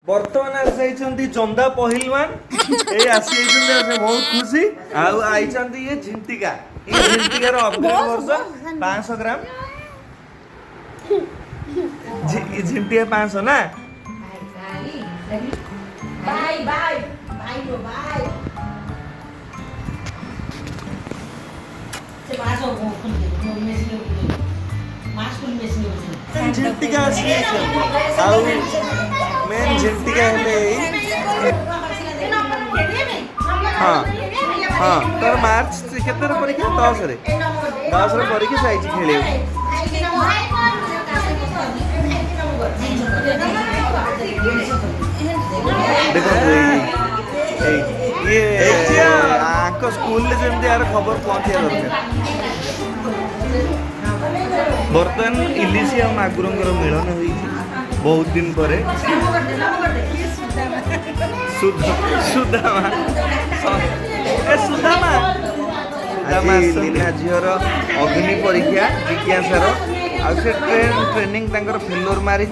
बर्तमान आसी जंदा पहिलवान ए आसी बहुत खुशी आई ये झिंटिका ये झिंटिकार अपग्रेड वर्ष 500 ग्राम झिंटिका 500 ना बाय बाय बाय लो बाय से मासो झिंटिका आउ मेन झिंटिका हेले हाँ हाँ तर मार्च केते परीक्षा 10 रे परीक्षा जाइछि खेले देखो ये आको स्कूल ले जेमती यार खबर पहुंचिया दरकार बर्तमान इलिशी और मागुरंगर मिलन होई बहुत दिन पर सुदामा झीर अग्नि परीक्षा जिज्ञासार ट्रेनिंग फेलोर मारी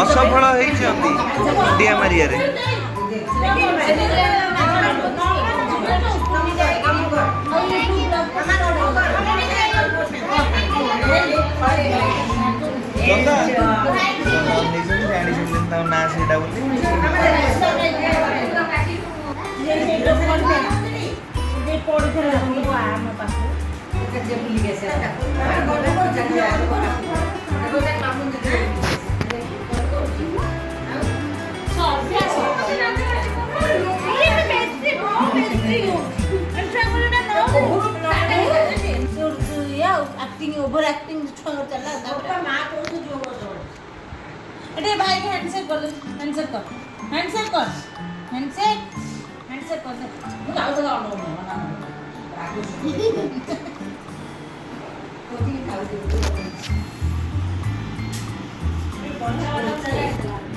असफल होती मारिया ना से एक्टिंग ओवर एक्टिंग छोड़ चला तापर मां को जो अरे भाई हैंडशेक कर हैंडशेक कर हैंडशेक कर हैंडशेक हैंडशेक कर मु जाऊ तो ना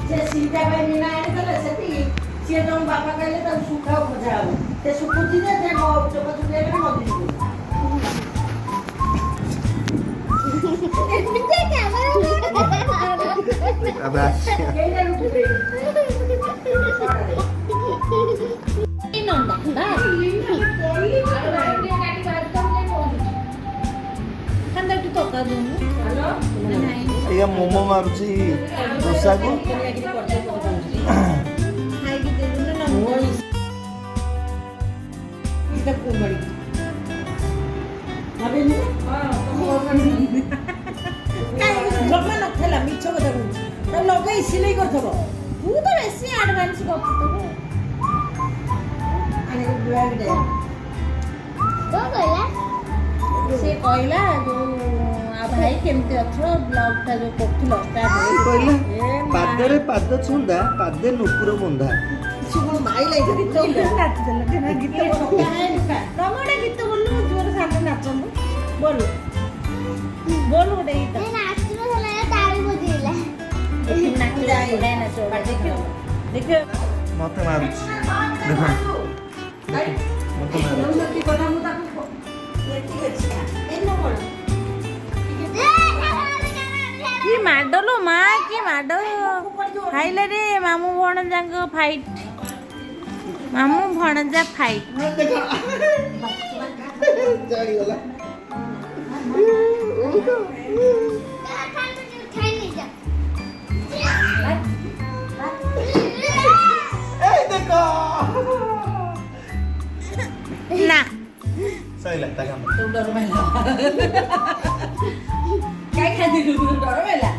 जे सीता भाई मीना आने गले सेती से तुम बाबा कहले त सुखा बजाओ ते सुखुती दे ते मो चोप चुले के मत मोमो मारुची डोसा को जमा नथला मिछ कथा कहू त लगै सिलाई करथबो तू त बेसी एडवांस करथबो अरे ब्लॉग दे तो कहला से कहला जो आ भाई केमते अथरो ब्लॉग ता जो करथलो स्टार्ट कहला पादरे पाद छुंदा पादे नुपुर बंधा सुन माई लाइक गीत नाच चला देना गीत रमोडा गीत बोलनु जोर साथे नाचनु बोल बोल उडे गीत देखियो मते मारुछ देखो मते मारुछ कथा मु ताको एठी अछि एनो बोल की माडलो मा की माडो खाइले रे मामू भणजांग फाइट मामू भणजा फाइट जानी वाला ना सही लगता है तू डर मेला काय खादी तू डर मेला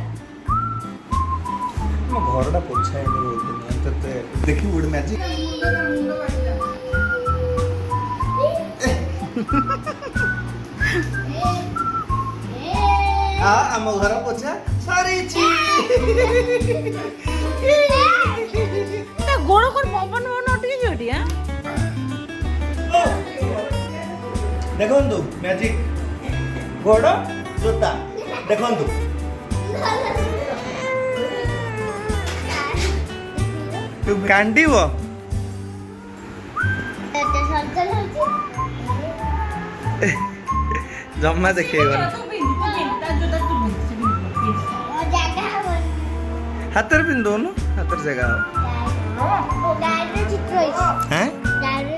मो घरटा पोछा है बहुत दिन तते देखि उड मैजिक आ हम घर पोछा सॉरी छी ता गोड़ कोन पवन न अटकी जोटिया देखंतु मैजिक गोड़ जोता देखंतु तू कांडीबो जम्मा देखेगा ହାତରେ ପିନ୍ଧୁନୁ ହାତରେ ଜାଗା ହବ ଡାଇରେ ଚିତ୍ର ହେଇଛି ହେଁ ଡାଇରେ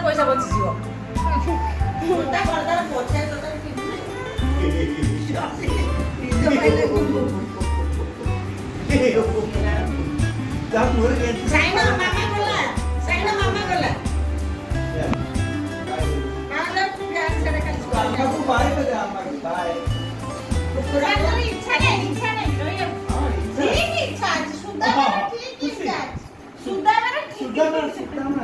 ପଇସା ବଞ୍ଚିଯିବ ସୁତା କରିଦାର ପଛେ ତୋତେ ସାଇନା ମାମା ଗଲା ସାଇନା ମାମା ଗଲା ମାମା ତୁ ଗାଁ ଛାଡା ଖାଲି ଇଚ୍ଛା ନାହିଁ ରହିବ ଠିକ ଇଚ୍ଛା ଅଛି ସୁଧା ଠିକ ଇଚ୍ଛା ଅଛି ସୁଧା ଠିକ